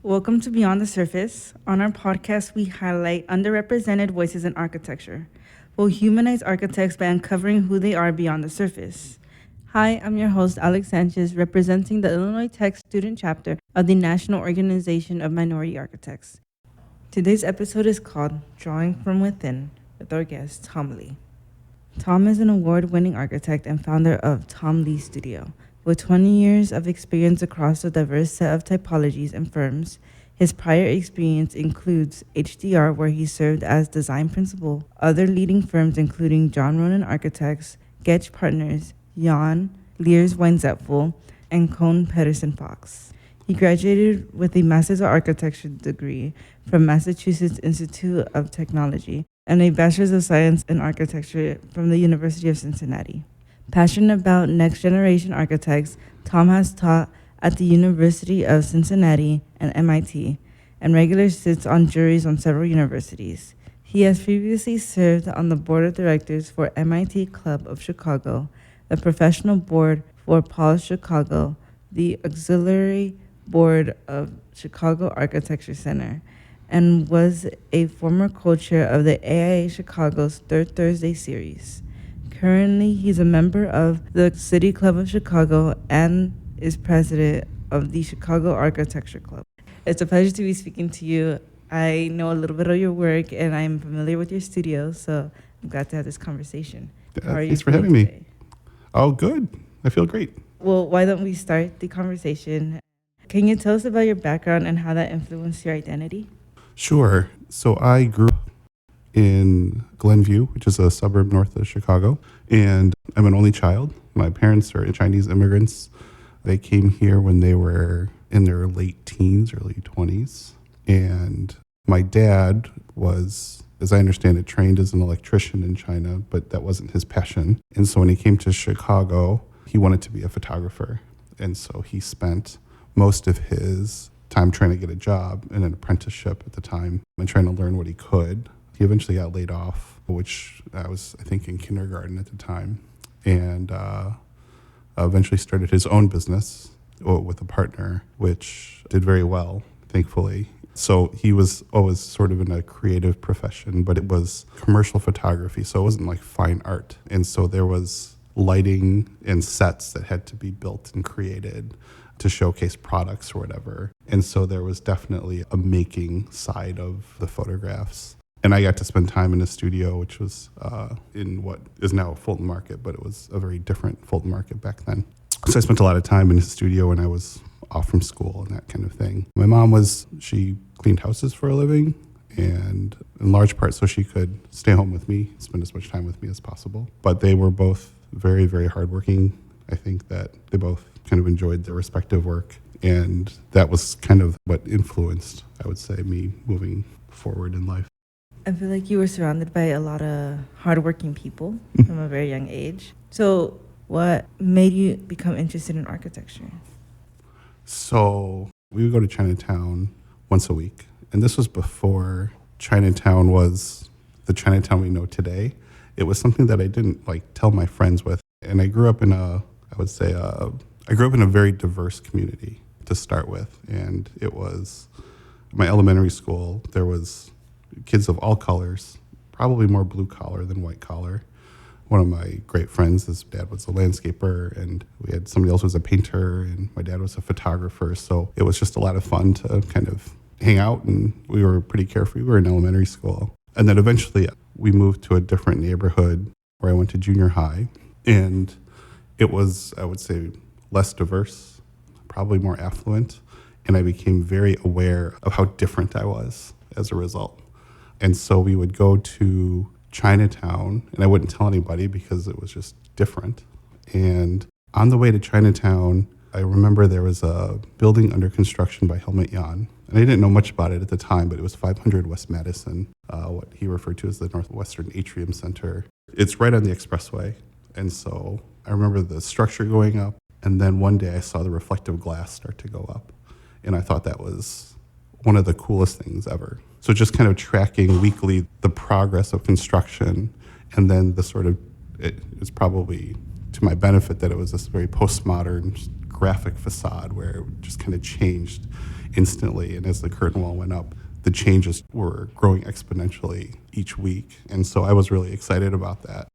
Welcome to Beyond the Surface. On our podcast, we highlight underrepresented voices in architecture. We'll humanize architects by uncovering who they are beyond the surface. Hi, I'm your host, Alex Sanchez, representing the Illinois Tech student chapter of the National Organization of Minority Architects. Today's episode is called Drawing from Within with our guest, Tom Lee. Tom is an award-winning architect and founder of Tom Lee Studio. With 20 years of experience across a diverse set of typologies and firms, his prior experience includes HDR, where he served as design principal, other leading firms including John Ronan Architects, Goettsch Partners, JAHN, Leers Weinzapfel, and Kohn Pedersen Fox. He graduated with a Master's of Architecture degree from Massachusetts Institute of Technology and a Bachelor's of Science in Architecture from the University of Cincinnati. Passionate about next-generation architects, Tom has taught at the University of Cincinnati and MIT, and regularly sits on juries on several universities. He has previously served on the board of directors for MIT Club of Chicago, the professional board for Paul's Chicago, the auxiliary board of Chicago Architecture Center, and was a former co-chair of the AIA Chicago's Third Thursday series. Currently, he's a member of the City Club of Chicago and is president of the Chicago Architecture Club. It's a pleasure to be speaking to you. I know a little bit of your work, and I'm familiar with your studio, so I'm glad to have this conversation. How are you Thanks for having me. today? Oh, good. I feel great. Well, why don't we start the conversation? Can you tell us about your background and how that influenced your identity? Sure. So I grew up in Glenview, which is a suburb north of Chicago, and I'm an only child. My parents are Chinese immigrants. They came here when they were in their late teens, early 20s, and my dad was, as I understand it, trained as an electrician in China, but that wasn't his passion. And so when he came to Chicago, he wanted to be a photographer, and so he spent most of his time trying to get a job in an apprenticeship at the time and trying to learn what he could. He eventually got laid off, which I was, I think, in kindergarten at the time, and eventually started his own business with a partner, which did very well, thankfully. So he was always sort of in a creative profession, but it was commercial photography, so it wasn't like fine art. And so there was lighting and sets that had to be built and created to showcase products or whatever. And so there was definitely a making side of the photographs. And I got to spend time in a studio, which was in what is now Fulton Market, but it was a very different Fulton Market back then. So I spent a lot of time in the studio when I was off from school and that kind of thing. My mom she cleaned houses for a living, and in large part so she could stay home with me, spend as much time with me as possible. But they were both very, very hardworking. I think that they both kind of enjoyed their respective work, and that was kind of what influenced, I would say, me moving forward in life. I feel like you were surrounded by a lot of hardworking people from a very young age. So what made you become interested in architecture? So we would go to Chinatown once a week, and this was before Chinatown was the Chinatown we know today. It was something that I didn't tell my friends with, and I grew up in a very diverse community to start with, and it was my elementary school. There was kids of all colors, probably more blue collar than white collar. One of my great friends, his dad was a landscaper, and we had somebody else who was a painter, and my dad was a photographer. So it was just a lot of fun to kind of hang out, and we were pretty carefree. We were in elementary school. And then eventually we moved to a different neighborhood where I went to junior high, and it was, I would say, less diverse, probably more affluent, and I became very aware of how different I was as a result. And so we would go to Chinatown, and I wouldn't tell anybody because it was just different. And on the way to Chinatown, I remember there was a building under construction by Helmut Jahn. And I didn't know much about it at the time, but it was 500 West Madison, what he referred to as the Northwestern Atrium Center. It's right on the expressway. And so I remember the structure going up, and then one day I saw the reflective glass start to go up. And I thought that was one of the coolest things ever. So just kind of tracking weekly the progress of construction, and then it was probably to my benefit that it was this very postmodern graphic facade where it just kind of changed instantly. And as the curtain wall went up, the changes were growing exponentially each week. And so I was really excited about that.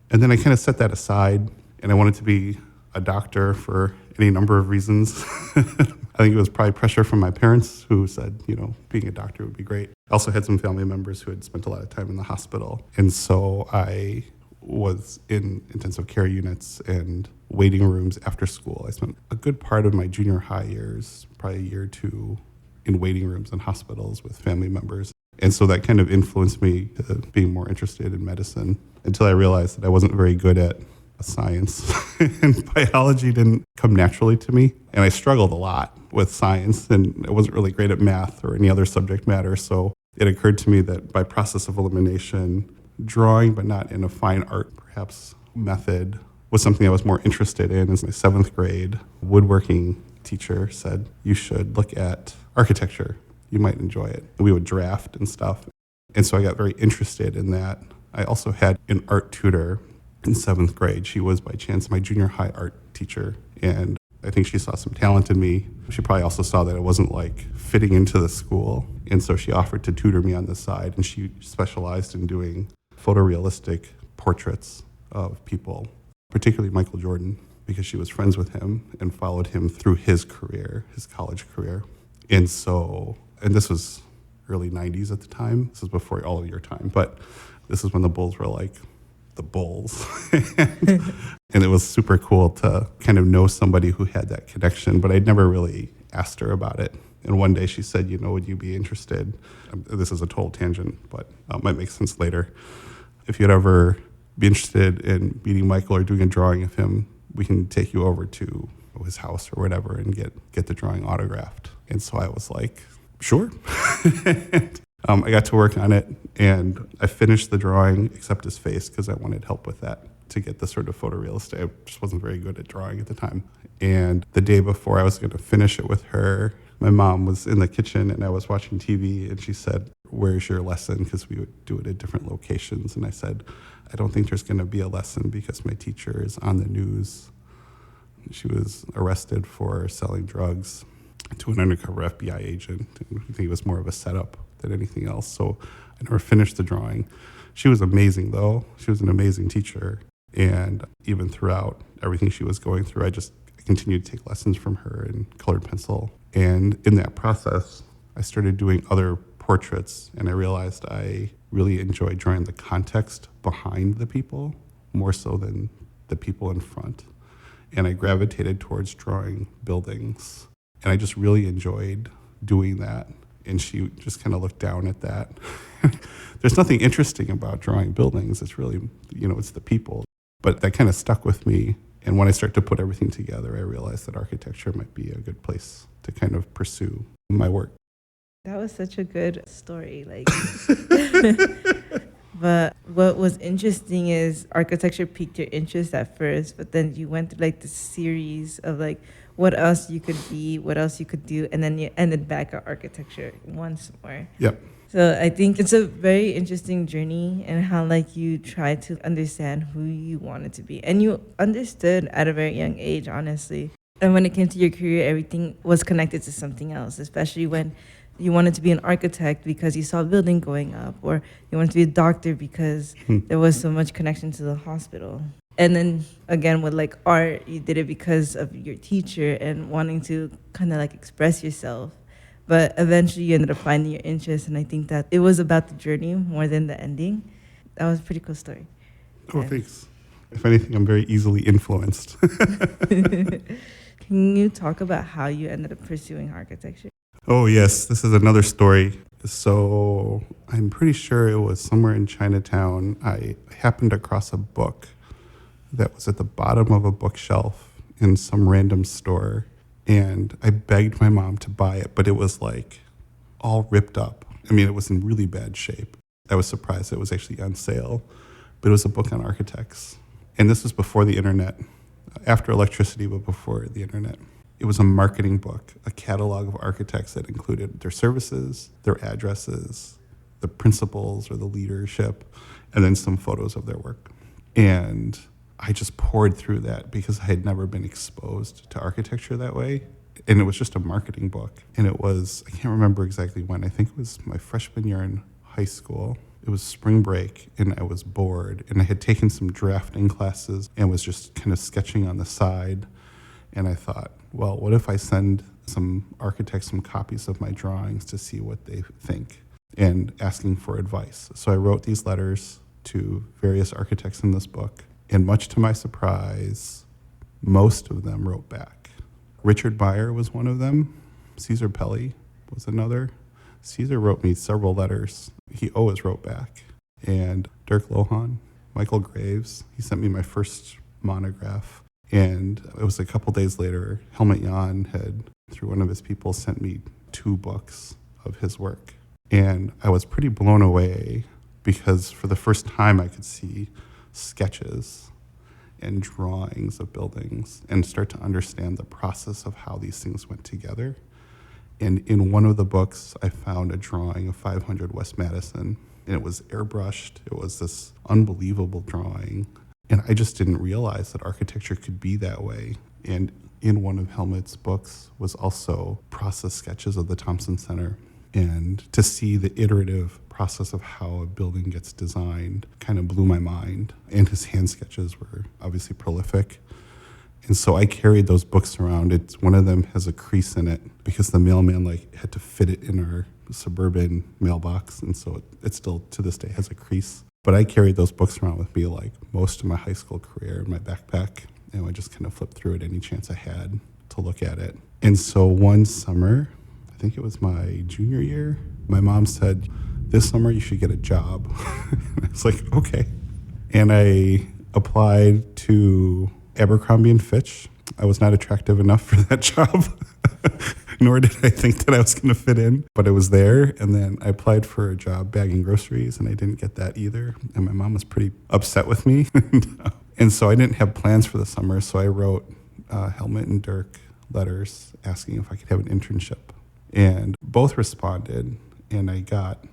And then I kind of set that aside, and I wanted to be a doctor for any number of reasons. I think it was probably pressure from my parents who said, being a doctor would be great. I also had some family members who had spent a lot of time in the hospital. And so I was in intensive care units and waiting rooms after school. I spent a good part of my junior high years, probably a year or two, in waiting rooms in hospitals with family members. And so that kind of influenced me to being more interested in medicine until I realized that I wasn't very good at science and biology didn't come naturally to me. And I struggled a lot with science, and I wasn't really great at math or any other subject matter. So it occurred to me that by process of elimination, drawing, but not in a fine art, perhaps, method, was something I was more interested in. As my 7th grade woodworking teacher said, you should look at architecture. You might enjoy it. We would draft and stuff. And so I got very interested in that. I also had an art tutor in 7th grade. She was, by chance, my junior high art teacher. And I think she saw some talent in me. She probably also saw that I wasn't fitting into the school. And so she offered to tutor me on the side. And she specialized in doing photorealistic portraits of people, particularly Michael Jordan, because she was friends with him and followed him through his career, his college career. And this was early 90s at the time. This was before all of your time. But this is when the Bulls were the Bulls. And it was super cool to kind of know somebody who had that connection, but I'd never really asked her about it. And one day she said, would you be interested? This is a total tangent, but it might make sense later. If you'd ever be interested in meeting Michael or doing a drawing of him, we can take you over to his house or whatever and get the drawing autographed. And so I was like, sure. I got to work on it, and I finished the drawing except his face because I wanted help with that to get the sort of photorealistic. I just wasn't very good at drawing at the time. And the day before I was going to finish it with her, my mom was in the kitchen and I was watching TV, and she said, where's your lesson? Because we would do it at different locations. And I said, I don't think there's going to be a lesson because my teacher is on the news. She was arrested for selling drugs to an undercover FBI agent. And I think it was more of a setup than anything else. So I never finished the drawing. She was amazing, though. She was an amazing teacher. And even throughout everything she was going through, I continued to take lessons from her in colored pencil. And in that process, I started doing other portraits, and I realized I really enjoyed drawing the context behind the people more so than the people in front. And I gravitated towards drawing buildings. And I just really enjoyed doing that. And she just kind of looked down at that. There's nothing interesting about drawing buildings. It's really, it's the people. But that kind of stuck with me. And when I started to put everything together, I realized that architecture might be a good place to kind of pursue my work. That was such a good story. But what was interesting is architecture piqued your interest at first, but then you went through this series of what else you could be, what else you could do, and then you ended back at architecture once more. Yep. So I think it's a very interesting journey, and how you try to understand who you wanted to be. And you understood at a very young age, honestly. And when it came to your career, everything was connected to something else, especially when you wanted to be an architect because you saw a building going up, or you wanted to be a doctor because there was so much connection to the hospital. And then again with art, you did it because of your teacher and wanting to kind of express yourself. But eventually you ended up finding your interest, and I think that it was about the journey more than the ending. That was a pretty cool story. Oh, thanks. If anything, I'm very easily influenced. Can you talk about how you ended up pursuing architecture? Oh, yes. This is another story. So I'm pretty sure it was somewhere in Chinatown. I happened across a book that was at the bottom of a bookshelf in some random store. And I begged my mom to buy it, but it was all ripped up. I mean, it was in really bad shape. I was surprised it was actually on sale, but it was a book on architects. And this was before the internet, after electricity, but before the internet. It was a marketing book, a catalog of architects that included their services, their addresses, the principals or the leadership, and then some photos of their work. And I just poured through that because I had never been exposed to architecture that way. And it was just a marketing book. And it was, I can't remember exactly when. I think it was my freshman year in high school. It was spring break, and I was bored. And I had taken some drafting classes and was just kind of sketching on the side. And I thought, well, what if I send some architects some copies of my drawings to see what they think, and asking for advice. So I wrote these letters to various architects in this book. And much to my surprise, most of them wrote back. Richard Meyer was one of them. Caesar Pelli was another. Caesar wrote me several letters. He always wrote back. And Dirk Lohan, Michael Graves, he sent me my first monograph. And it was a couple days later, Helmut Jahn had, through one of his people, sent me 2 books of his work. And I was pretty blown away because for the first time I could see sketches and drawings of buildings and start to understand the process of how these things went together. And in one of the books, I found a drawing of 500 West Madison, and it was airbrushed. It was this unbelievable drawing. And I just didn't realize that architecture could be that way. And in one of Helmut's books was also process sketches of the Thompson Center. And to see the iterative process of how a building gets designed kind of blew my mind. And his hand sketches were obviously prolific. And so I carried those books around. One of them has a crease in it because the mailman had to fit it in our suburban mailbox. And so it still to this day has a crease. But I carried those books around with me most of my high school career in my backpack. And I just kind of flipped through it any chance I had to look at it. And so one summer, I think it was my junior year, my mom said, this summer you should get a job. And I was like, okay. And I applied to Abercrombie and Fitch. I was not attractive enough for that job, nor did I think that I was going to fit in, but I was there. And then I applied for a job bagging groceries, and I didn't get that either. And my mom was pretty upset with me. And so I didn't have plans for the summer, so I wrote Helmut and Dirk letters asking if I could have an internship. And both responded, and I got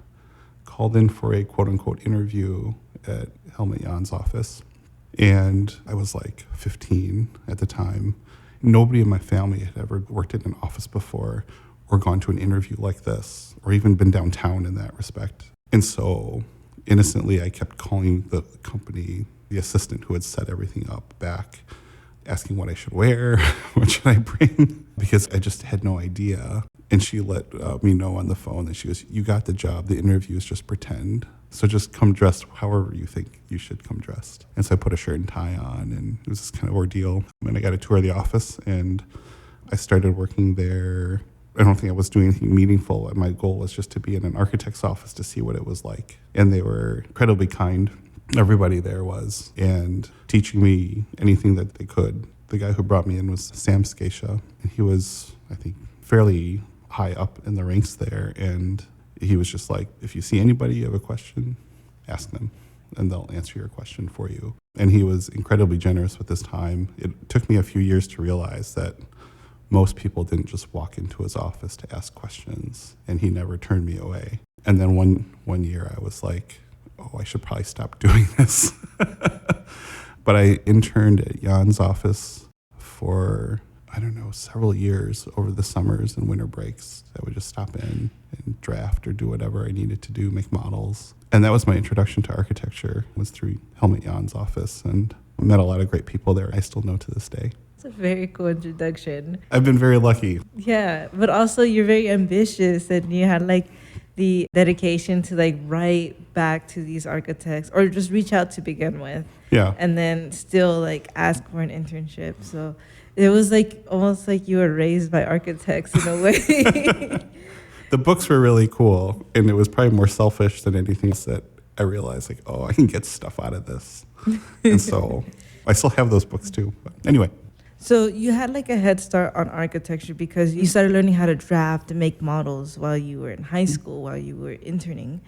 called in for a quote-unquote interview at Helmut Jahn's office. And I was 15 at the time. Nobody in my family had ever worked in an office before or gone to an interview like this or even been downtown in that respect. And so innocently, I kept calling the company, the assistant who had set everything up, back, asking what I should wear, what should I bring, because I just had no idea. And she let me know on the phone that she goes, you got the job, the interview is just pretend. So just come dressed however you think you should come dressed. And so I put a shirt and tie on, and it was this kind of ordeal. And I got a tour of the office, and I started working there. I don't think I was doing anything meaningful. My goal was just to be in an architect's office to see what it was like. And they were incredibly kind. Everybody there was, and teaching me anything that they could. The guy who brought me in was Sam Scatia, and he was, I think, fairly high up in the ranks there. And he was just like, if you see anybody you have a question, ask them, and they'll answer your question for you. And he was incredibly generous with his time. It took me a few years to realize that most people didn't just walk into his office to ask questions, and he never turned me away. And then one year I was like, oh, I should probably stop doing this. But I interned at Jan's office for, several years over the summers and winter breaks. I would just stop in and draft or do whatever I needed to do, make models. And that was my introduction to architecture, was through Helmut Jan's office, and I met a lot of great people there I still know to this day. It's a very cool introduction. I've been very lucky. Yeah, but also you're very ambitious, and you had the dedication to write back to these architects or just reach out to begin with. Yeah. And then still ask for an internship. So it was almost like you were raised by architects in a way. The books were really cool, and it was probably more selfish than anything else that I realized I can get stuff out of this. And so I still have those books too. But anyway. So you had a head start on architecture because you started learning how to draft and make models while you were in high school, while you were interning.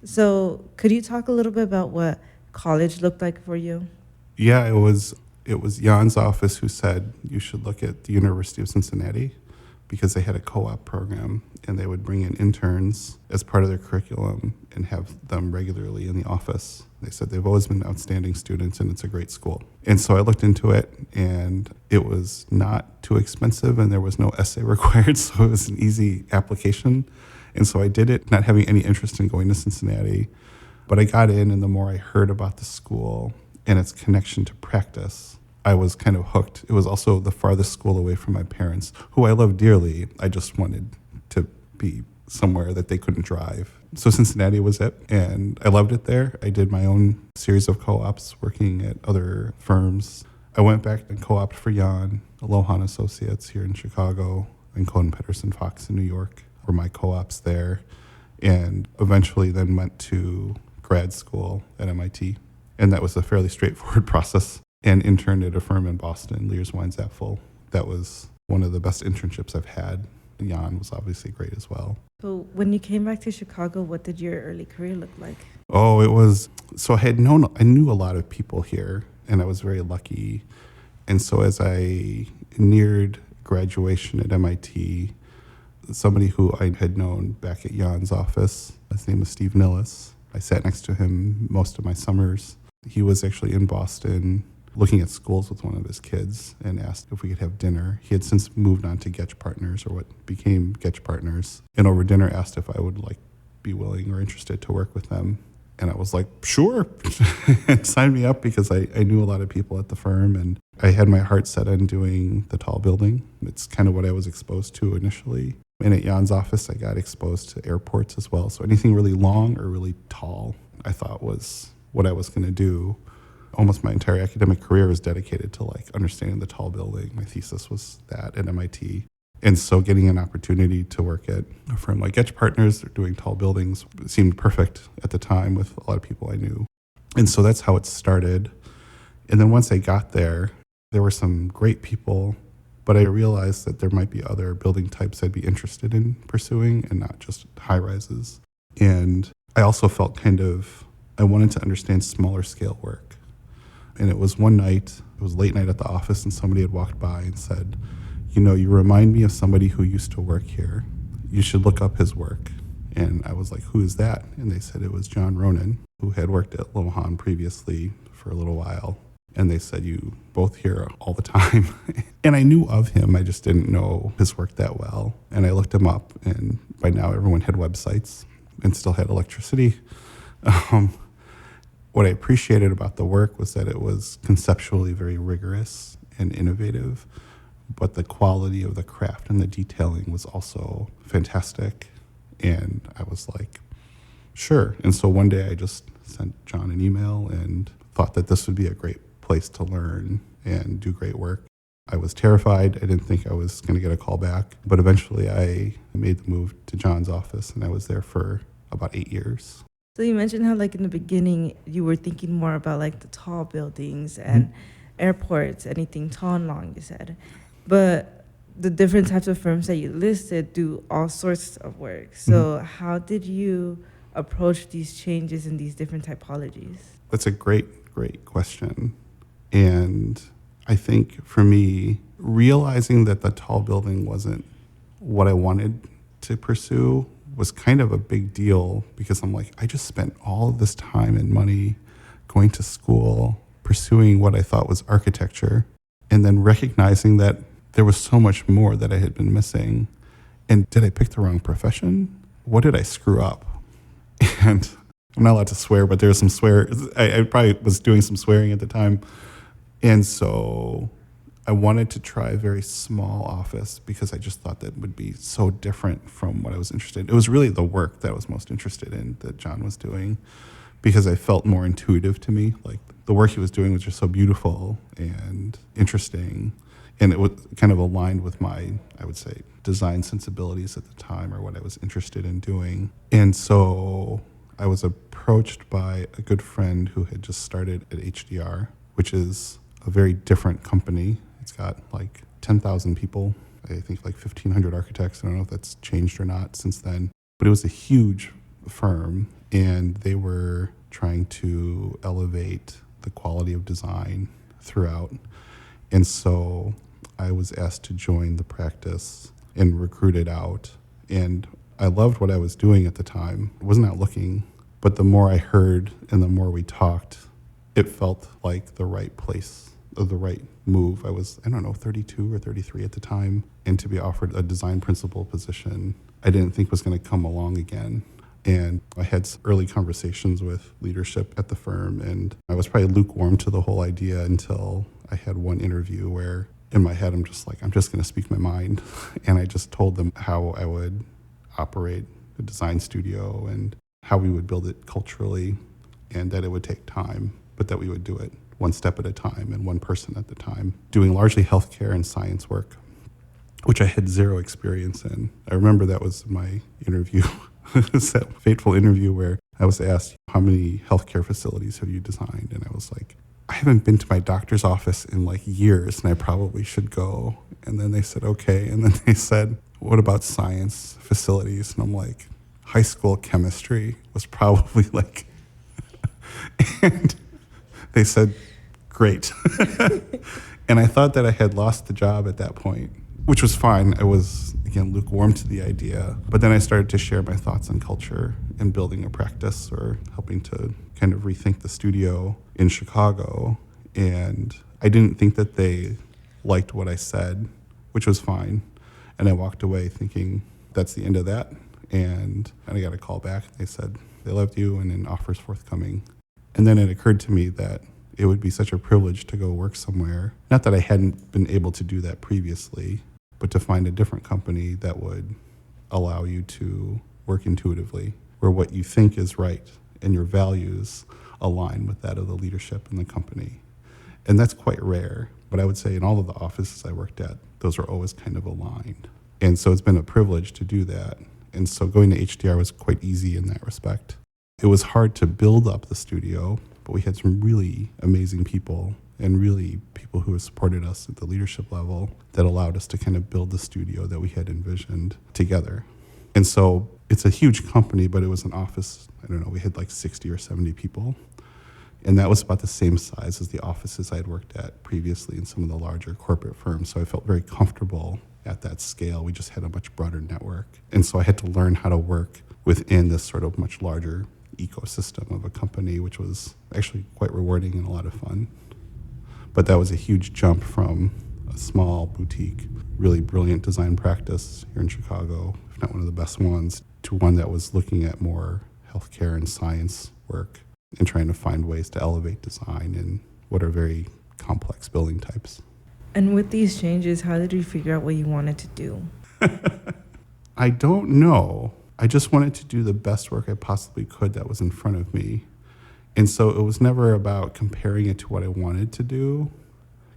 So could you talk a little bit about what college looked like for you? Yeah, it was Jan's office who said you should look at the University of Cincinnati because they had a co-op program, and they would bring in interns as part of their curriculum and have them regularly in the office. They said they've always been outstanding students, and it's a great school. And so I looked into it, and it was not too expensive, and there was no essay required, so it was an easy application. And so I did it, not having any interest in going to Cincinnati. But I got in, and the more I heard about the school and its connection to practice, I was kind of hooked. It was also the farthest school away from my parents, who I love dearly. I just wanted to be somewhere that they couldn't drive. So Cincinnati was it, and I loved it there. I did my own series of co-ops working at other firms. I went back and co-opted for JAHN, JAHN Associates here in Chicago, and Kohn Pedersen Fox in New York were my co-ops there, and eventually then went to grad school at MIT. And that was a fairly straightforward process, and interned at a firm in Boston, Leers Weinzapfel. That was one of the best internships I've had. JAHN was obviously great as well. So when you came back to Chicago, what did your early career look like? Oh, it was, so I knew a lot of people here, and I was very lucky. And so as I neared graduation at MIT, somebody who I had known back at JAHN's office, his name was Steve Nillis. I sat next to him most of my summers. He was actually in Boston looking at schools with one of his kids and asked if we could have dinner. He had since moved on to Goettsch Partners, or what became Goettsch Partners, and over dinner asked if I would be willing or interested to work with them. And I was like, sure, and signed me up because I knew a lot of people at the firm, and I had my heart set on doing the tall building. It's kind of what I was exposed to initially. And at JAHN's office, I got exposed to airports as well. So anything really long or really tall, I thought was what I was going to do. Almost my entire academic career was dedicated to understanding the tall building. My thesis was that at MIT. And so getting an opportunity to work at a firm like Goettsch Partners doing tall buildings seemed perfect at the time with a lot of people I knew. And so that's how it started. And then once I got there, there were some great people, but I realized that there might be other building types I'd be interested in pursuing and not just high rises. And I also felt I wanted to understand smaller scale work. And it was one night, it was late night at the office, and somebody had walked by and said, you remind me of somebody who used to work here. You should look up his work. And I was like, who is that? And they said it was John Ronan, who had worked at JAHN previously for a little while. And they said, you both here all the time. And I knew of him, I just didn't know his work that well. And I looked him up, and by now everyone had websites and still had electricity. What I appreciated about the work was that it was conceptually very rigorous and innovative, but the quality of the craft and the detailing was also fantastic. And I was like, sure. And so one day I just sent John an email and thought that this would be a great place to learn and do great work. I was terrified. I didn't think I was going to get a call back, but eventually I made the move to John's office, and I was there for about 8 years. So you mentioned how in the beginning you were thinking more about the tall buildings and airports, anything tall and long, you said. But the different types of firms that you listed do all sorts of work. So how did you approach these changes in these different typologies? That's a great, great question. And I think for me, realizing that the tall building wasn't what I wanted to pursue was kind of a big deal, because I'm like, I just spent all of this time and money going to school, pursuing what I thought was architecture, and then recognizing that there was so much more that I had been missing. And did I pick the wrong profession? What did I screw up? And I'm not allowed to swear, but there's some I probably was doing some swearing at the time. And so I wanted to try a very small office because I just thought that would be so different from what I was interested in. It was really the work that I was most interested in that John was doing, because I felt more intuitive to me. The work he was doing was just so beautiful and interesting. And it was kind of aligned with my, I would say, design sensibilities at the time, or what I was interested in doing. And so I was approached by a good friend who had just started at HDR, which is a very different company. It's got 10,000 people, I think 1,500 architects. I don't know if that's changed or not since then. But it was a huge firm, and they were trying to elevate the quality of design throughout. And so I was asked to join the practice and recruited out. And I loved what I was doing at the time. I was not looking, but the more I heard and the more we talked, it felt like the right place, or the right move. I was, 32 or 33 at the time. And to be offered a design principal position, I didn't think was going to come along again. And I had early conversations with leadership at the firm, and I was probably lukewarm to the whole idea until I had one interview where in my head I'm just going to speak my mind. And I just told them how I would operate a design studio and how we would build it culturally, and that it would take time, but that we would do it one step at a time and one person at a time, doing largely healthcare and science work, which I had zero experience in. I remember that was my interview. It's that fateful interview where I was asked, how many healthcare facilities have you designed? And I was like, I haven't been to my doctor's office in years, and I probably should go. And then they said, okay. And then they said, what about science facilities? And I'm like, high school chemistry was probably and they said, great. And I thought that I had lost the job at that point, which was fine. I was, again, lukewarm to the idea. But then I started to share my thoughts on culture and building a practice, or helping to kind of rethink the studio in Chicago. And I didn't think that they liked what I said, which was fine. And I walked away thinking, that's the end of that. And I got a call back. They said, they loved you and an offer's forthcoming. And then it occurred to me that it would be such a privilege to go work somewhere. Not that I hadn't been able to do that previously, but to find a different company that would allow you to work intuitively, where what you think is right and your values align with that of the leadership in the company. And that's quite rare, but I would say in all of the offices I worked at, those are always kind of aligned. And so it's been a privilege to do that. And so going to HDR was quite easy in that respect. It was hard to build up the studio, but we had some really amazing people and really people who have supported us at the leadership level that allowed us to kind of build the studio that we had envisioned together. And so it's a huge company, but it was an office, we had 60 or 70 people. And that was about the same size as the offices I had worked at previously in some of the larger corporate firms. So I felt very comfortable at that scale. We just had a much broader network. And so I had to learn how to work within this sort of much larger ecosystem of a company, which was actually quite rewarding and a lot of fun. But that was a huge jump from a small boutique, really brilliant design practice here in Chicago, if not one of the best ones, to one that was looking at more healthcare and science work and trying to find ways to elevate design in what are very complex building types. And with these changes, how did you figure out what you wanted to do? I don't know. I just wanted to do the best work I possibly could that was in front of me. And so it was never about comparing it to what I wanted to do,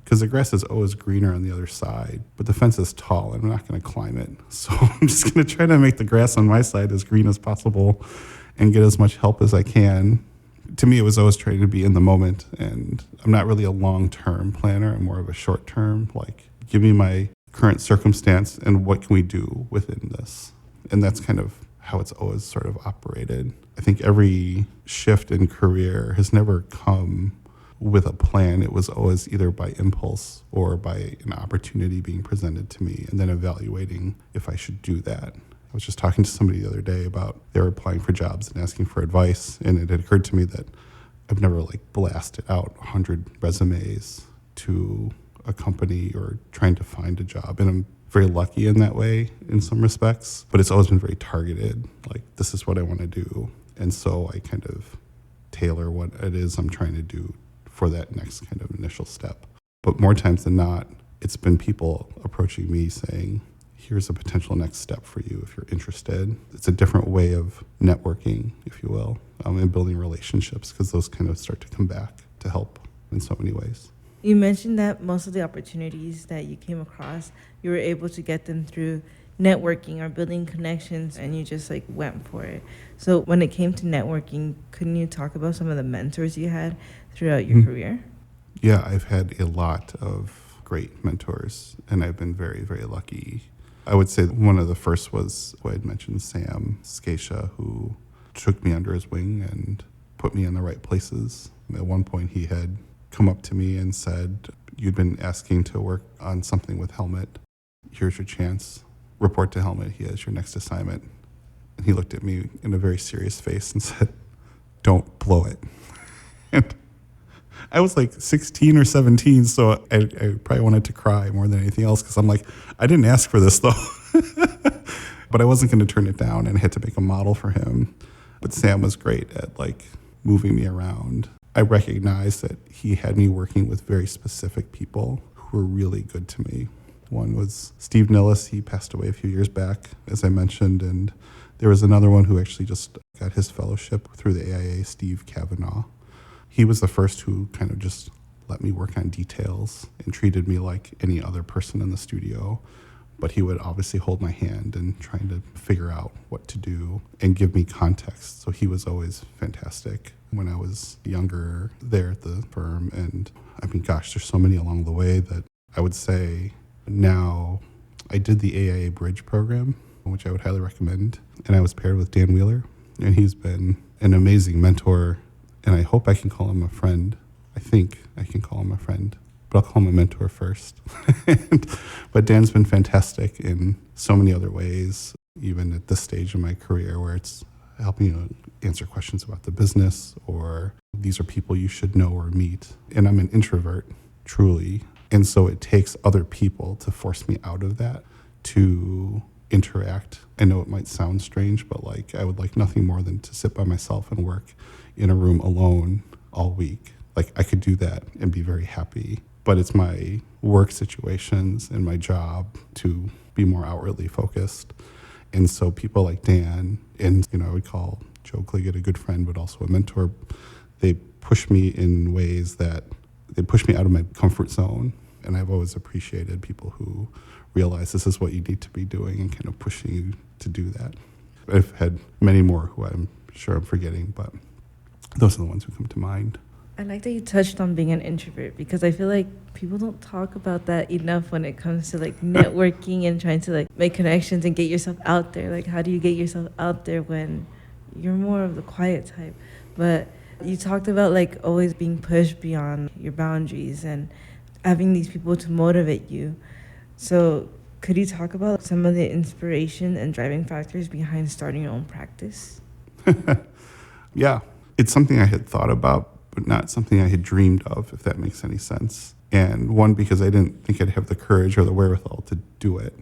because the grass is always greener on the other side, but the fence is tall and I'm not going to climb it. So I'm just going to try to make the grass on my side as green as possible and get as much help as I can. To me, it was always trying to be in the moment, and I'm not really a long-term planner. I'm more of a short-term, give me my current circumstance and what can we do within this. And that's kind of how it's always sort of operated. I think every shift in career has never come with a plan. It was always either by impulse or by an opportunity being presented to me and then evaluating if I should do that. I was just talking to somebody the other day about they were applying for jobs and asking for advice, and it had occurred to me that I've never blasted out 100 resumes to a company or trying to find a job. And I'm very lucky in that way in some respects, but it's always been very targeted. This is what I want to do. And so I kind of tailor what it is I'm trying to do for that next kind of initial step. But more times than not, it's been people approaching me saying, here's a potential next step for you if you're interested. It's a different way of networking, if you will, and building relationships, because those kind of start to come back to help in so many ways. You mentioned that most of the opportunities that you came across, you were able to get them through networking or building connections, and you just went for it. So when it came to networking, couldn't you talk about some of the mentors you had throughout your career? Yeah, I've had a lot of great mentors, and I've been very, very lucky. I would say one of the first was who I had mentioned, Sam Scatia, who took me under his wing and put me in the right places. At one point, he had come up to me and said, you'd been asking to work on something with Helmet. Here's your chance. report to Helmut. He has your next assignment. And he looked at me in a very serious face and said, don't blow it. And I was like 16 or 17, so I probably wanted to cry more than anything else because I'm like, I didn't ask for this though. But I wasn't going to turn it down, and I had to make a model for him. But Sam was great at like moving me around. I recognized that he had me working with very specific people who were really good to me. One was Steve Nillis. He passed away a few years back, as I mentioned, and there was another one who actually just got his fellowship through the AIA, Steve Kavanaugh. He was the first who kind of just let me work on details and treated me like any other person in the studio. But he would obviously hold my hand and trying to figure out what to do and give me context. So he was always fantastic when I was younger there at the firm. And I mean, gosh, there's so many along the way that I would say now I did the AIA Bridge program, which I would highly recommend. And I was paired with Dan Wheeler, and he's been an amazing mentor. And I hope I can call him a friend. I think I can call him a friend. But I'll call him a mentor first. But Dan's been fantastic in so many other ways, even at this stage in my career where it's helping you answer questions about the business or these are people you should know or meet. And I'm an introvert, truly. And so it takes other people to force me out of that to interact. I know it might sound strange, but like I would like nothing more than to sit by myself and work in a room alone all week. Like I could do that and be very happy. But it's my work situations and my job to be more outwardly focused. And so people like Dan, and I would call Joe Cliggett a good friend, but also a mentor, they push me in ways that they push me out of my comfort zone. And I've always appreciated people who realize this is what you need to be doing and kind of pushing you to do that. I've had many more who I'm sure I'm forgetting, but those are the ones who come to mind. I like that you touched on being an introvert because I feel like people don't talk about that enough when it comes to like networking and trying to like make connections and get yourself out there. Like how do you get yourself out there when you're more of the quiet type? But you talked about like always being pushed beyond your boundaries and having these people to motivate you. So could you talk about some of the inspiration and driving factors behind starting your own practice? Yeah, it's something I had thought about, but not something I had dreamed of, if that makes any sense. And one, because I didn't think I'd have the courage or the wherewithal to do it.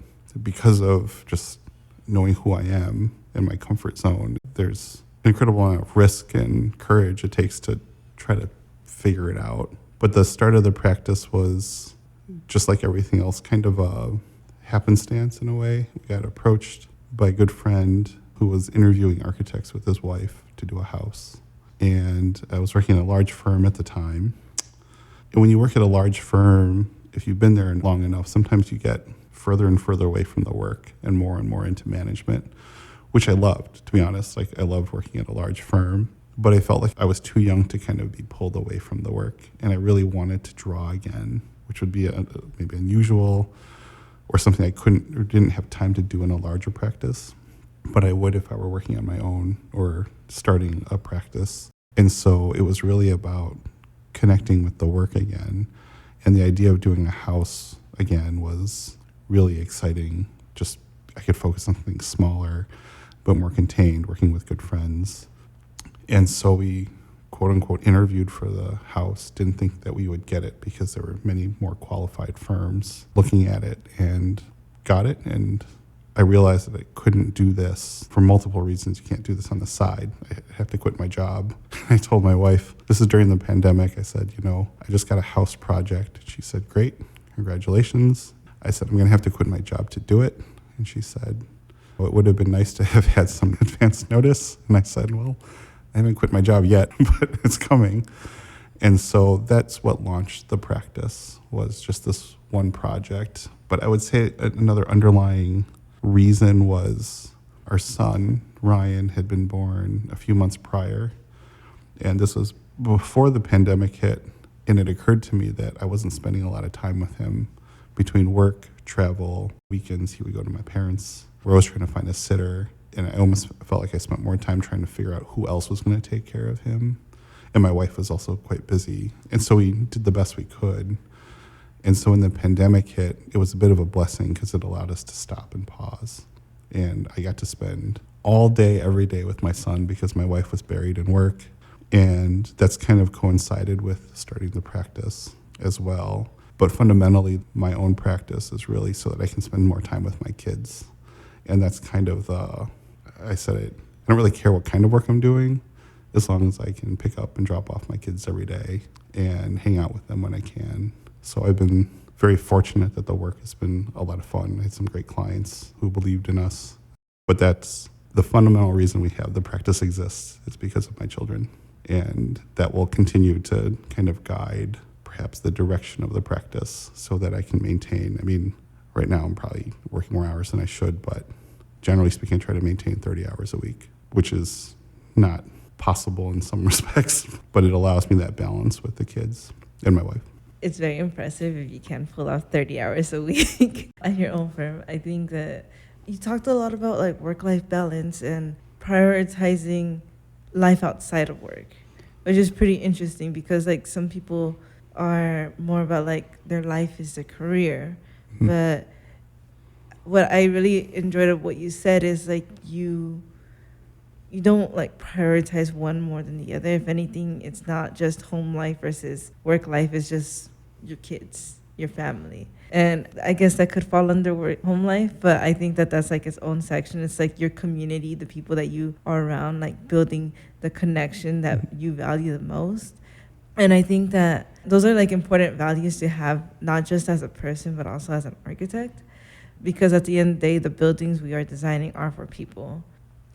Because of just knowing who I am in my comfort zone, there's an incredible amount of risk and courage it takes to try to figure it out. But the start of the practice was, just like everything else, kind of a happenstance in a way. We got approached by a good friend who was interviewing architects with his wife to do a house. And I was working at a large firm at the time. And when you work at a large firm, if you've been there long enough, sometimes you get further and further away from the work and more into management, which I loved, to be honest. Like I loved working at a large firm, but I felt like I was too young to kind of be pulled away from the work. And I really wanted to draw again, which would be maybe unusual or something I couldn't or didn't have time to do in a larger practice. But I would if I were working on my own or starting a practice. And so it was really about connecting with the work again. And the idea of doing a house again was really exciting. Just I could focus on something smaller, but more contained, working with good friends. And so we, quote unquote, interviewed for the house. Didn't think that we would get it because there were many more qualified firms looking at it, and got it. And I realized that I couldn't do this for multiple reasons. You can't do this on the side. I have to quit my job. I told my wife, this is during the pandemic, I said, I just got a house project. She said, great, congratulations. I said, I'm going to have to quit my job to do it. And she said, well, it would have been nice to have had some advance notice. And I said, well, I haven't quit my job yet, but it's coming. And so that's what launched the practice, was just this one project. But I would say another underlying reason was our son, Ryan, had been born a few months prior. And this was before the pandemic hit. And it occurred to me that I wasn't spending a lot of time with him between work, travel, weekends. He would go to my parents. We're always trying to find a sitter. And I almost felt like I spent more time trying to figure out who else was going to take care of him. And my wife was also quite busy. And so we did the best we could. And so when the pandemic hit, it was a bit of a blessing because it allowed us to stop and pause. And I got to spend all day, every day with my son because my wife was buried in work. And that's kind of coincided with starting the practice as well. But fundamentally, my own practice is really so that I can spend more time with my kids. And that's kind of I said it, I don't really care what kind of work I'm doing, as long as I can pick up and drop off my kids every day and hang out with them when I can. So I've been very fortunate that the work has been a lot of fun. I had some great clients who believed in us. But that's the fundamental reason we have the practice exists is because of my children. And that will continue to kind of guide perhaps the direction of the practice so that I can maintain. I mean, right now I'm probably working more hours than I should, but generally speaking, I try to maintain 30 hours a week, which is not possible in some respects, but it allows me that balance with the kids and my wife. It's very impressive if you can pull off 30 hours a week at your own firm. I think that you talked a lot about like work-life balance and prioritizing life outside of work, which is pretty interesting because like some people are more about like their life is their career. Mm-hmm. But what I really enjoyed of what you said is like you don't like prioritize one more than the other. If anything, it's not just home life versus work life, it's just your kids, your family. And I guess that could fall under home life, but I think that that's like its own section. It's like your community, the people that you are around, like building the connection that you value the most. And I think that those are like important values to have, not just as a person, but also as an architect. Because at the end of the day, the buildings we are designing are for people.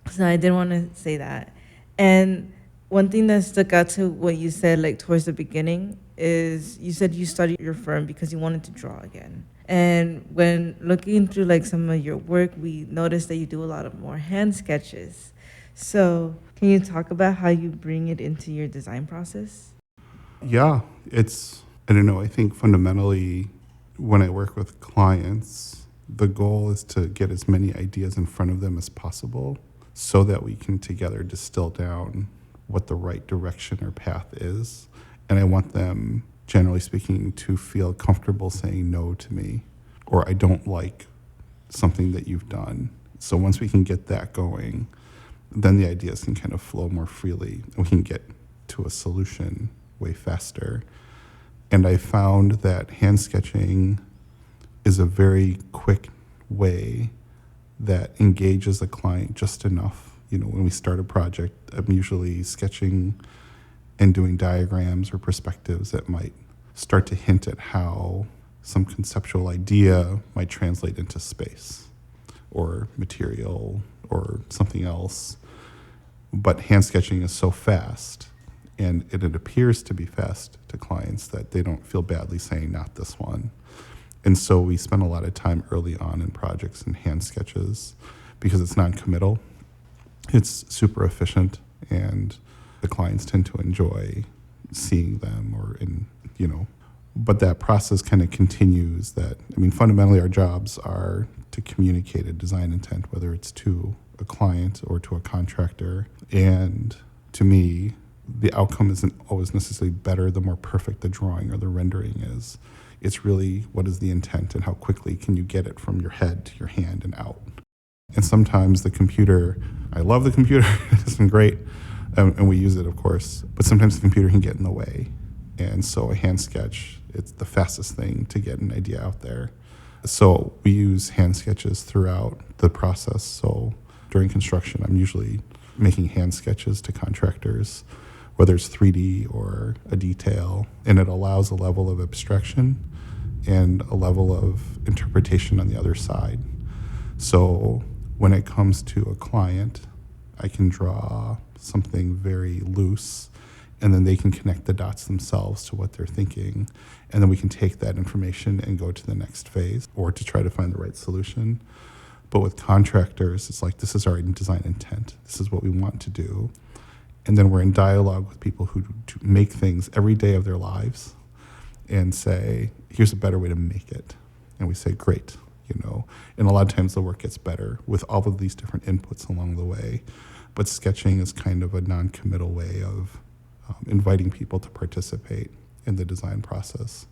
So I did want to say that. And one thing that stuck out to what you said, like towards the beginning, is you said you started your firm because you wanted to draw again. And when looking through like some of your work, we noticed that you do a lot of more hand sketches. So can you talk about how you bring it into your design process? Yeah, I don't know, I think fundamentally when I work with clients, the goal is to get as many ideas in front of them as possible so that we can together distill down what the right direction or path is. And I want them, generally speaking, to feel comfortable saying no to me, or I don't like something that you've done. So once we can get that going, then the ideas can kind of flow more freely and we can get to a solution way faster. And I found that hand sketching is a very quick way that engages the client just enough. You know, when we start a project, I'm usually sketching and doing diagrams or perspectives that might start to hint at how some conceptual idea might translate into space or material or something else. But hand sketching is so fast, and it appears to be fast to clients that they don't feel badly saying not this one. And so we spend a lot of time early on in projects in hand sketches because it's non-committal. It's super efficient, and the clients tend to enjoy seeing them but that process kind of continues fundamentally our jobs are to communicate a design intent, whether it's to a client or to a contractor. And to me, the outcome isn't always necessarily better the more perfect the drawing or the rendering is. It's really what is the intent and how quickly can you get it from your head to your hand and out. And sometimes the computer, I love the computer, it's been great, and we use it, of course, but sometimes the computer can get in the way. And so a hand sketch, it's the fastest thing to get an idea out there. So we use hand sketches throughout the process. So during construction, I'm usually making hand sketches to contractors, whether it's 3D or a detail, and it allows a level of abstraction and a level of interpretation on the other side. So when it comes to a client, I can draw something very loose, and then they can connect the dots themselves to what they're thinking, and then we can take that information and go to the next phase or to try to find the right solution. But with contractors, it's like, this is our design intent. This is what we want to do. And then we're in dialogue with people who make things every day of their lives and say, here's a better way to make it. And we say, great, And a lot of times the work gets better with all of these different inputs along the way. But sketching is kind of a non-committal way of inviting people to participate in the design process.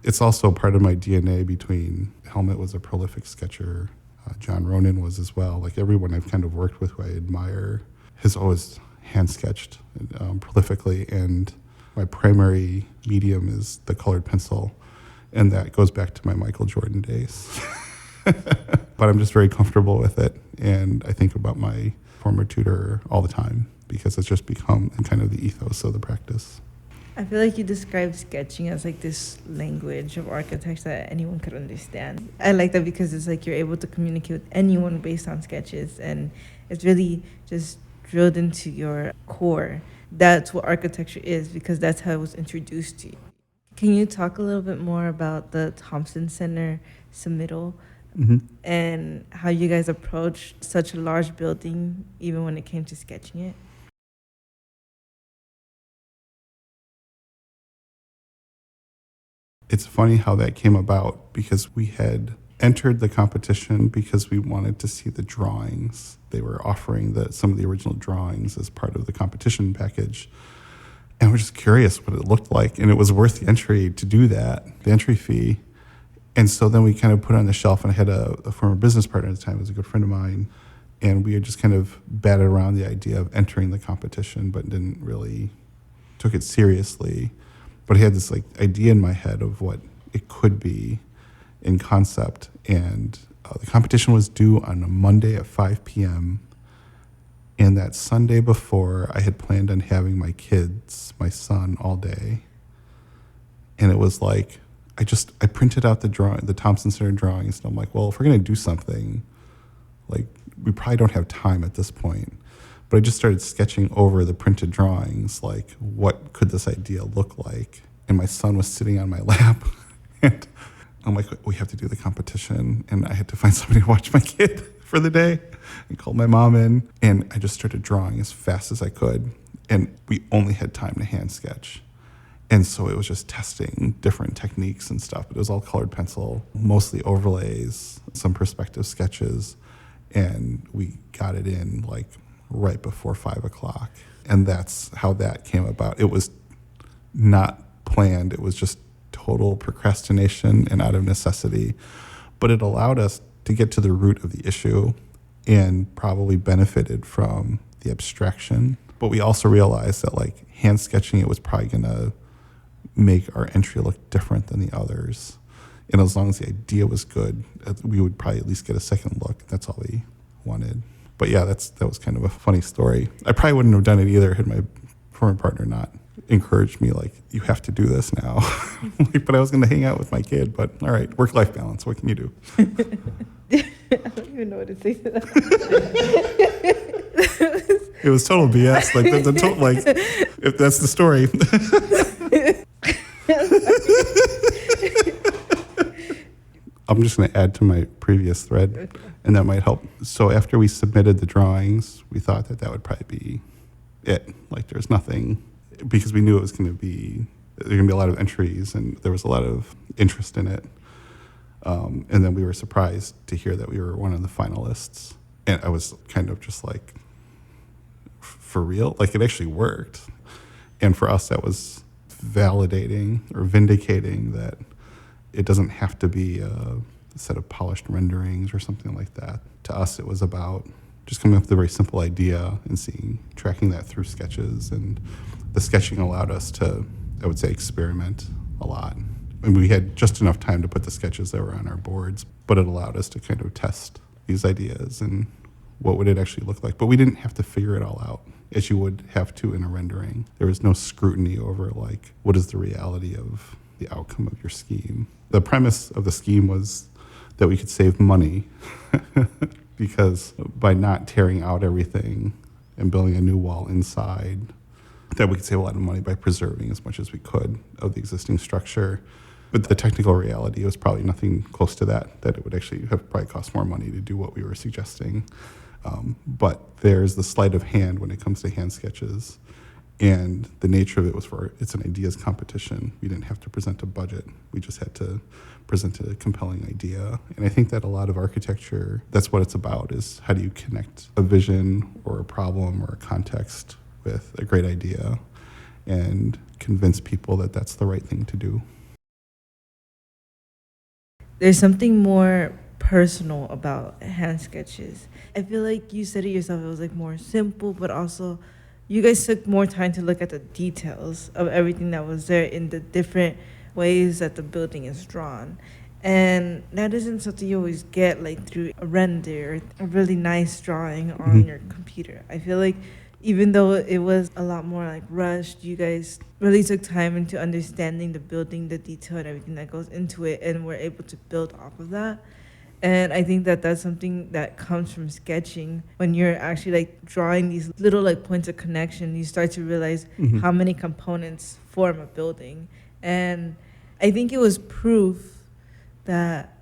It's also part of my DNA between Helmut was a prolific sketcher. John Ronan was as well. Like everyone I've kind of worked with who I admire has always hand sketched prolifically, and my primary medium is the colored pencil, and that goes back to my Michael Jordan days. But I'm just very comfortable with it, and I think about my former tutor all the time because it's just become kind of the ethos of the practice. I feel like you describe sketching as like this language of architecture that anyone could understand. I like that because it's like you're able to communicate with anyone based on sketches, and it's really just drilled into your core. That's what architecture is because that's how it was introduced to you. Can you talk a little bit more about the Thompson Center submittal and how you guys approached such a large building even when it came to sketching it? It's funny how that came about because we had entered the competition because we wanted to see the drawings. They were offering some of the original drawings as part of the competition package. And we're just curious what it looked like. And it was worth the entry to do that, the entry fee. And so then we kind of put it on the shelf, and I had a former business partner at the time, who was a good friend of mine. And we had just kind of batted around the idea of entering the competition, but didn't really took it seriously. But I had this like idea in my head of what it could be in concept. And the competition was due on a Monday at 5 p.m. And that Sunday before, I had planned on having my kids, my son, all day. And it was like, I printed out the Thompson Center drawings, and I'm like, well, if we're going to do something, like, we probably don't have time at this point. But I just started sketching over the printed drawings, like, what could this idea look like? And my son was sitting on my lap, and I'm like, we have to do the competition. And I had to find somebody to watch my kid for the day, and called my mom in. And I just started drawing as fast as I could. And we only had time to hand sketch. And so it was just testing different techniques and stuff. But it was all colored pencil, mostly overlays, some perspective sketches. And we got it in like right before 5 o'clock. And that's how that came about. It was not planned. It was just total procrastination and out of necessity. But it allowed us to get to the root of the issue and probably benefited from the abstraction. But we also realized that like hand sketching it was probably going to make our entry look different than the others. And as long as the idea was good, we would probably at least get a second look. That's all we wanted. But yeah, that was kind of a funny story. I probably wouldn't have done it either had my former partner not encouraged me, like, you have to do this now. But I was going to hang out with my kid. But all right, work-life balance. What can you do? I don't even know what to say to that. It was total BS. Like like if that's the story. I'm just going to add to my previous thread, and that might help. So after we submitted the drawings, we thought that would probably be it. Like there's nothing, because we knew it was going to be, there were going to be a lot of entries, and there was a lot of interest in it. And then we were surprised to hear that we were one of the finalists. And I was kind of just like, for real? Like it actually worked. And for us, that was validating or vindicating that it doesn't have to be a set of polished renderings or something like that. To us, it was about just coming up with a very simple idea and tracking that through sketches. And the sketching allowed us to, I would say, experiment a lot. And we had just enough time to put the sketches that were on our boards, but it allowed us to kind of test these ideas and what would it actually look like. But we didn't have to figure it all out as you would have to in a rendering. There was no scrutiny over like, what is the reality of the outcome of your scheme? The premise of the scheme was that we could save money because by not tearing out everything and building a new wall inside, that we could save a lot of money by preserving as much as we could of the existing structure. But the technical reality was probably nothing close to that it would actually have probably cost more money to do what we were suggesting. But there's the sleight of hand when it comes to hand sketches. And the nature of it was it's an ideas competition. We didn't have to present a budget. We just had to present a compelling idea. And I think that a lot of architecture, that's what it's about, is how do you connect a vision or a problem or a context with a great idea and convince people that that's the right thing to do. there's something more personal about hand sketches. I feel like you said it yourself, it was like more simple, but also you guys took more time to look at the details of everything that was there in the different ways that the building is drawn. And that isn't something you always get like through a render or a really nice drawing on your computer. I feel like even though it was a lot more like rushed, you guys really took time into understanding the building, the detail and everything that goes into it, and were able to build off of that. And I think that that's something that comes from sketching. When you're actually like drawing these little like points of connection, you start to realize how many components form a building. And I think it was proof that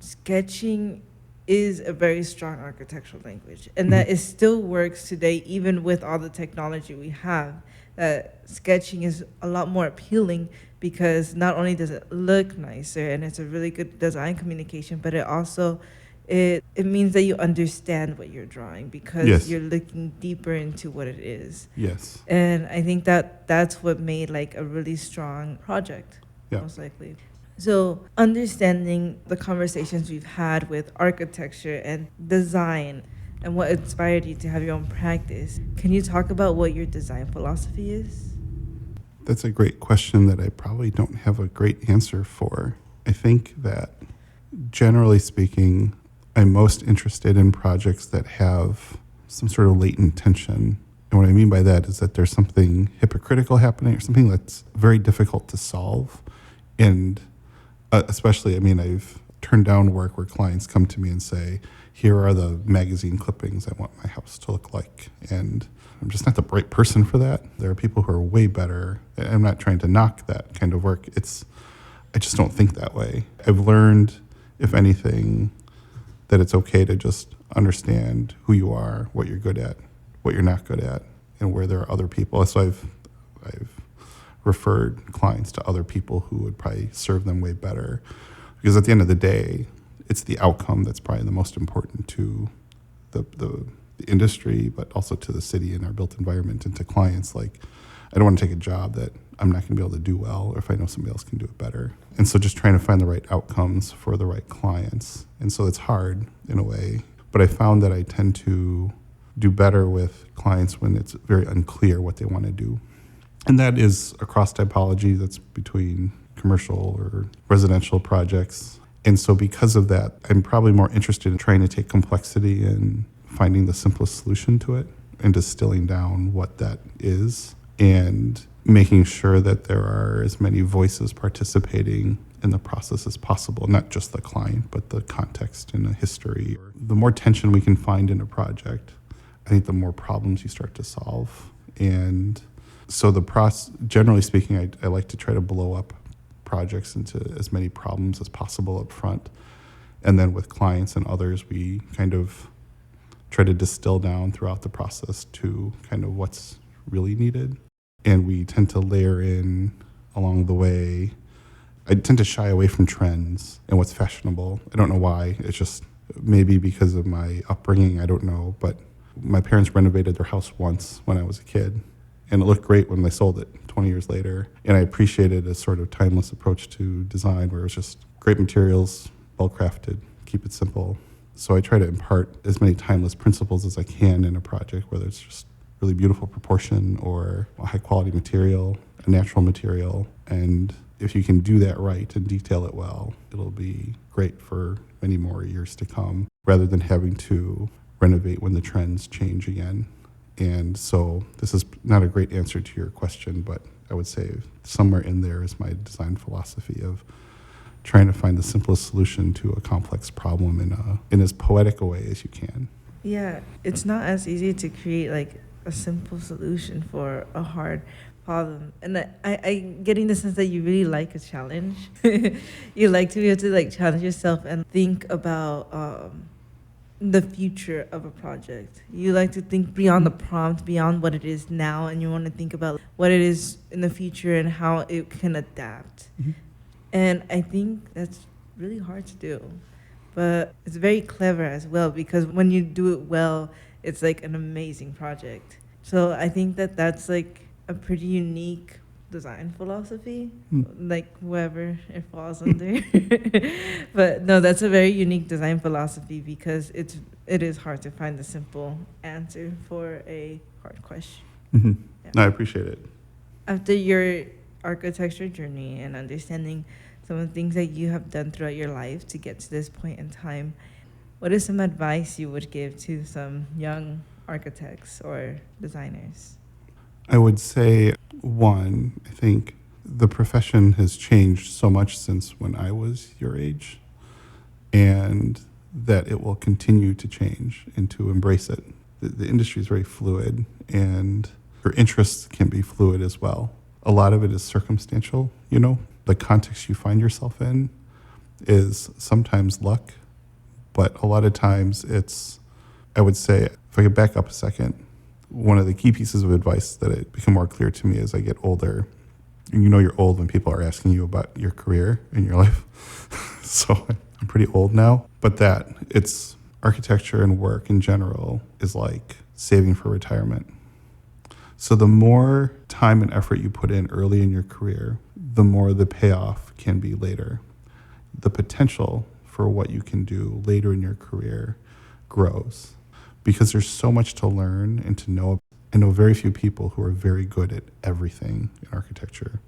sketching is a very strong architectural language, and that it still works today, even with all the technology we have. That sketching is a lot more appealing because not only does it look nicer and it's a really good design communication, but it also it means that you understand what you're drawing because you're looking deeper into what it is. Yes. And I think that that's what made like a really strong project, most likely. So understanding the conversations we've had with architecture and design and what inspired you to have your own practice, can you talk about what your design philosophy is? That's a great question that I probably don't have a great answer for. I think that generally speaking, I'm most interested in projects that have some sort of latent tension. And what I mean by that is that there's something hypocritical happening or something that's very difficult to solve. And especially, I mean, I've turned down work where clients come to me and say, here are the magazine clippings I want my house to look like. And I'm just not the right person for that. There are people who are way better. I'm not trying to knock that kind of work. I just don't think that way. I've learned, if anything, that it's okay to just understand who you are, what you're good at, what you're not good at, and where there are other people. So I've referred clients to other people who would probably serve them way better. Because at the end of the day, it's the outcome that's probably the most important to the industry, but also to the city and our built environment and to clients. Like, I don't want to take a job that I'm not going to be able to do well, or if I know somebody else can do it better. And so just trying to find the right outcomes for the right clients. And so it's hard in a way, but I found that I tend to do better with clients when it's very unclear what they want to do. And that is across typology, that's between commercial or residential projects. And so because of that, I'm probably more interested in trying to take complexity and finding the simplest solution to it and distilling down what that is and making sure that there are as many voices participating in the process as possible, not just the client, but the context and the history. The more tension we can find in a project, I think the more problems you start to solve. And so generally speaking, I like to try to blow up projects into as many problems as possible up front. And then with clients and others, we kind of try to distill down throughout the process to kind of what's really needed. And we tend to layer in along the way. I tend to shy away from trends and what's fashionable. I don't know why. It's just maybe because of my upbringing, I don't know. But my parents renovated their house once when I was a kid. And it looked great when they sold it 20 years later. And I appreciated a sort of timeless approach to design where it was just great materials, well crafted, keep it simple. So I try to impart as many timeless principles as I can in a project, whether it's just really beautiful proportion or a high quality material, a natural material. And if you can do that right and detail it well, it'll be great for many more years to come, rather than having to renovate when the trends change again. And so this is not a great answer to your question, but I would say somewhere in there is my design philosophy of trying to find the simplest solution to a complex problem in as poetic a way as you can. Yeah, it's not as easy to create like a simple solution for a hard problem. And I getting the sense that you really like a challenge. You like to be able to like challenge yourself and think about the future of a project. You like to think beyond the prompt, beyond what it is now, and you want to think about what it is in the future and how it can adapt. And I think that's really hard to do, but it's very clever as well, because when you do it well, it's like an amazing project. So I think that that's like a pretty unique design philosophy, like whoever it falls under. But no, that's a very unique design philosophy because it is hard to find a simple answer for a hard question. Mm-hmm. Yeah. No, I appreciate it. After your architecture journey and understanding some of the things that you have done throughout your life to get to this point in time, what is some advice you would give to some young architects or designers? I would say, one, I think the profession has changed so much since when I was your age, and that it will continue to change and to embrace it. The industry is very fluid, and your interests can be fluid as well. A lot of it is circumstantial, the context you find yourself in is sometimes luck, but a lot of times it's, I would say, if I could back up a second, one of the key pieces of advice that it became more clear to me as I get older, and you're old when people are asking you about your career and your life. So I'm pretty old now, but that it's architecture and work in general is like saving for retirement. So the more time and effort you put in early in your career, the more the payoff can be later. The potential for what you can do later in your career grows because there's so much to learn and to know. I know very few people who are very good at everything in architecture.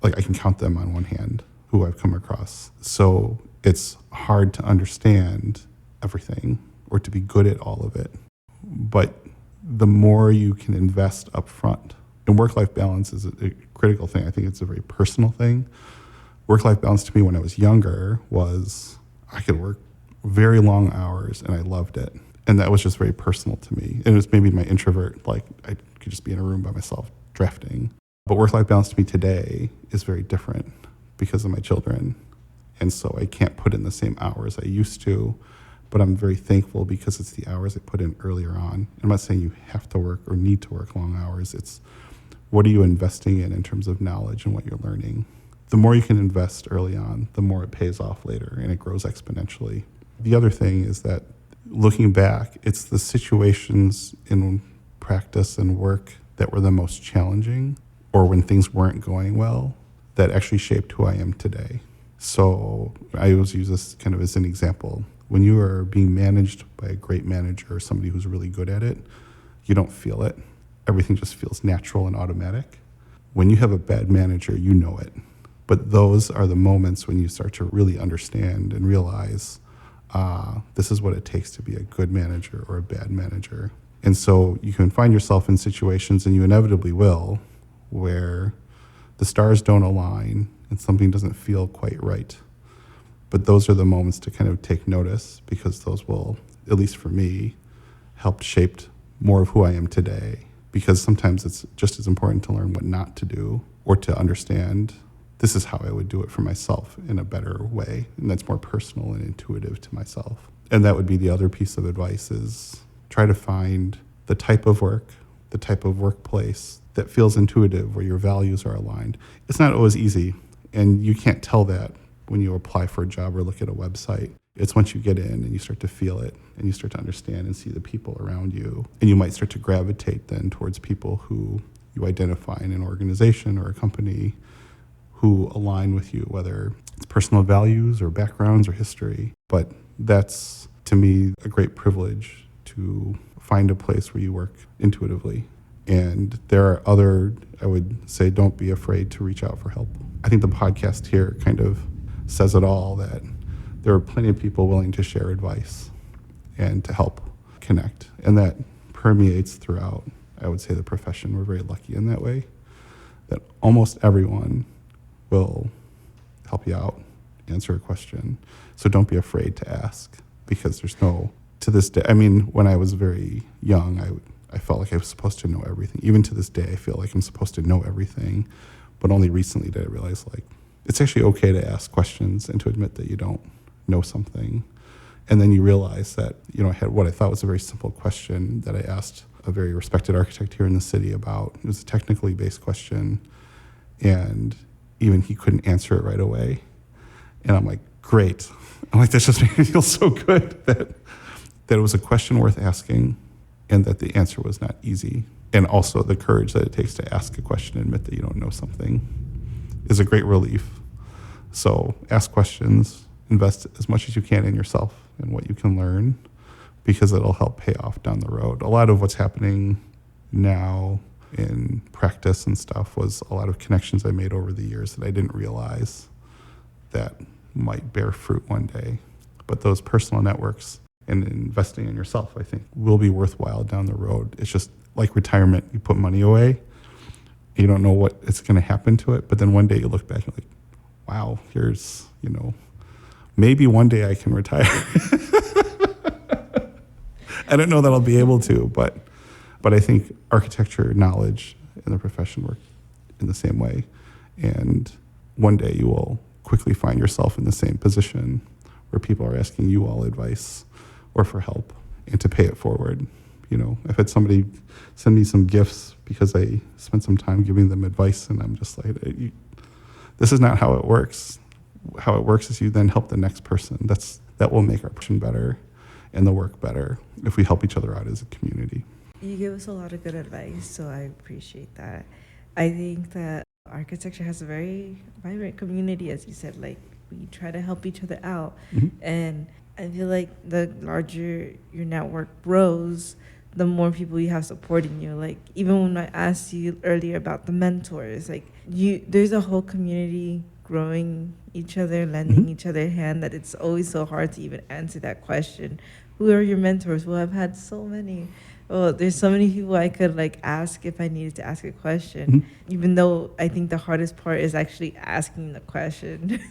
Like I can count them on one hand who I've come across. So it's hard to understand everything or to be good at all of it. But the more you can invest up front, and work-life balance is a critical thing. I think it's a very personal thing. Work-life balance to me when I was younger was I could work very long hours and I loved it. And that was just very personal to me. And it was maybe my introvert, like I could just be in a room by myself drafting. But work-life balance to me today is very different because of my children. And so I can't put in the same hours I used to, but I'm very thankful because it's the hours I put in earlier on. I'm not saying you have to work or need to work long hours. It's what are you investing in terms of knowledge and what you're learning. The more you can invest early on, the more it pays off later and it grows exponentially. The other thing is that looking back, it's the situations in practice and work that were the most challenging or when things weren't going well that actually shaped who I am today. So I always use this kind of as an example. When you are being managed by a great manager or somebody who's really good at it, you don't feel it. Everything just feels natural and automatic. When you have a bad manager, you know it. But those are the moments when you start to really understand and realize, this is what it takes to be a good manager or a bad manager. And so you can find yourself in situations, and you inevitably will, where the stars don't align and something doesn't feel quite right. But those are the moments to kind of take notice because those will, at least for me, help shape more of who I am today. Because sometimes it's just as important to learn what not to do or to understand this is how I would do it for myself in a better way. And that's more personal and intuitive to myself. And that would be the other piece of advice is try to find the type of work, the type of workplace that feels intuitive, where your values are aligned. It's not always easy, and you can't tell that when you apply for a job or look at a website. It's once you get in and you start to feel it and you start to understand and see the people around you, and you might start to gravitate then towards people who you identify in an organization or a company who align with you, whether it's personal values or backgrounds or history. But that's, to me, a great privilege to find a place where you work intuitively. And there are other, I would say, don't be afraid to reach out for help. I think the podcast here kind of says it all, that there are plenty of people willing to share advice and to help connect. And that permeates throughout, I would say, the profession. We're very lucky in that way, that almost everyone will help you out, answer a question. So don't be afraid to ask, because there's no, to this day, I mean, when I was very young, I felt like I was supposed to know everything. Even to this day, I feel like I'm supposed to know everything. But only recently did I realize, like, it's actually okay to ask questions and to admit that you don't know something. And then you realize that, I had what I thought was a very simple question that I asked a very respected architect here in the city about. It was a technically based question, and even he couldn't answer it right away. And I'm like, great. I'm like, that just made me feel so good that it was a question worth asking and that the answer was not easy. And also the courage that it takes to ask a question and admit that you don't know something is a great relief. So ask questions, invest as much as you can in yourself and what you can learn, because it'll help pay off down the road. A lot of what's happening now in practice and stuff was a lot of connections I made over the years that I didn't realize that might bear fruit one day. But those personal networks and investing in yourself, I think, will be worthwhile down the road. It's just like retirement. You put money away, you don't know what it's going to happen to it, but then one day you look back and like, wow, here's, maybe one day I can retire. I don't know that I'll be able to, but I think architecture knowledge and the profession work in the same way. And one day you will quickly find yourself in the same position where people are asking you all advice or for help and to pay it forward. I've had somebody send me some gifts because I spent some time giving them advice, and I'm just like, this is not how it works. How it works is you then help the next person. That will make our profession better and the work better if we help each other out as a community. You give us a lot of good advice, so I appreciate that. I think that architecture has a very vibrant community, as you said. Like, we try to help each other out. And I feel like the larger your network grows, the more people you have supporting you. Like, even when I asked you earlier about the mentors, like, there's a whole community growing each other, lending each other a hand, that it's always so hard to even answer that question. Who are your mentors? Well, I've had so many. Well, there's so many people I could ask if I needed to ask a question, even though I think the hardest part is actually asking the question.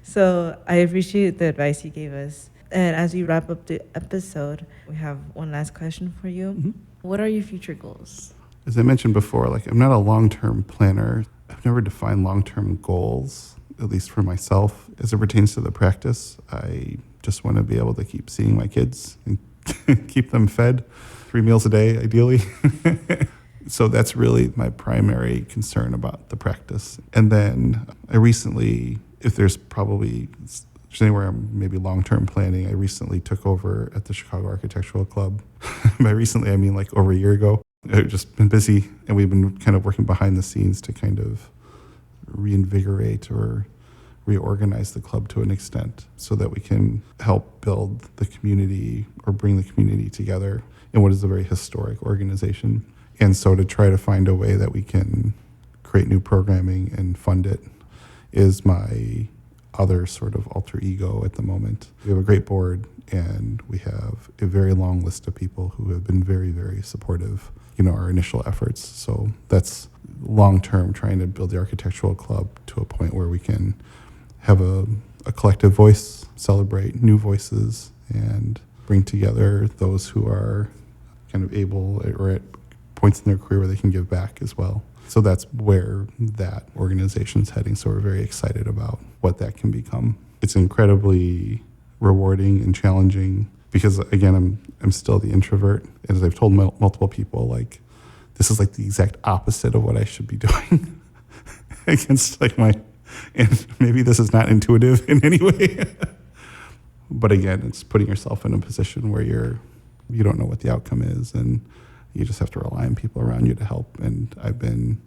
So I appreciate the advice you gave us. And as we wrap up the episode, we have one last question for you. What are your future goals? As I mentioned before, I'm not a long-term planner. I've never defined long-term goals, at least for myself. As it pertains to the practice, I just want to be able to keep seeing my kids and keep them fed 3 meals a day, ideally. So that's really my primary concern about the practice. And then I recently, if there's anywhere I'm maybe long-term planning, I recently took over at the Chicago Architectural Club. By recently, I mean over a year ago. I've just been busy, and we've been kind of working behind the scenes to kind of reinvigorate or reorganize the club to an extent so that we can help build the community or bring the community together in what is a very historic organization. And so to try to find a way that we can create new programming and fund it is my other sort of alter ego at the moment. We have a great board, and we have a very long list of people who have been very, very supportive, our initial efforts. So that's long-term, trying to build the architectural club to a point where we can have a collective voice, celebrate new voices, and bring together those who are kind of able or at points in their career where they can give back as well. So that's where that organization's heading. So we're very excited about what that can become. It's incredibly rewarding and challenging because, again, I'm still the introvert. As I've told multiple people, this is the exact opposite of what I should be doing against and maybe this is not intuitive in any way. But again, it's putting yourself in a position where you don't know what the outcome is, and you just have to rely on people around you to help. And I've been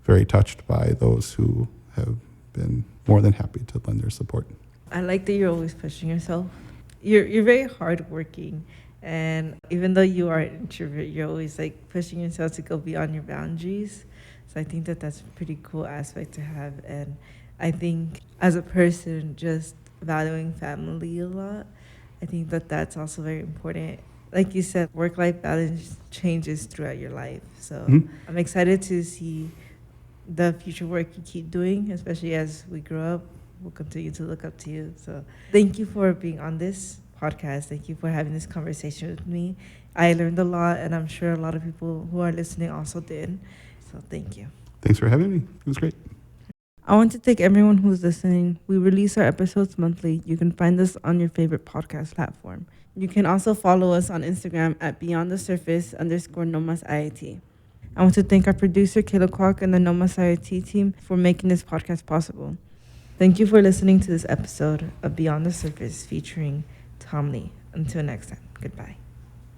very touched by those who have been more than happy to lend their support. I like that you're always pushing yourself. You're very hardworking, and even though you are an introvert, you're always pushing yourself to go beyond your boundaries. So I think that that's a pretty cool aspect to have. And I think as a person, just valuing family a lot, I think that that's also very important. Like you said, work-life balance changes throughout your life. So I'm excited to see the future work you keep doing, especially as we grow up. We'll continue to look up to you. So thank you for being on this podcast. Thank you for having this conversation with me. I learned a lot, and I'm sure a lot of people who are listening also did. So thank you. Thanks for having me. It was great. I want to thank everyone who's listening. We release our episodes monthly. You can find us on your favorite podcast platform. You can also follow us on Instagram at beyondthesurface_Nomas IIT. I want to thank our producer, Kayla Clark, and the Nomas IIT team for making this podcast possible. Thank you for listening to this episode of Beyond the Surface featuring Tom Lee. Until next time, goodbye.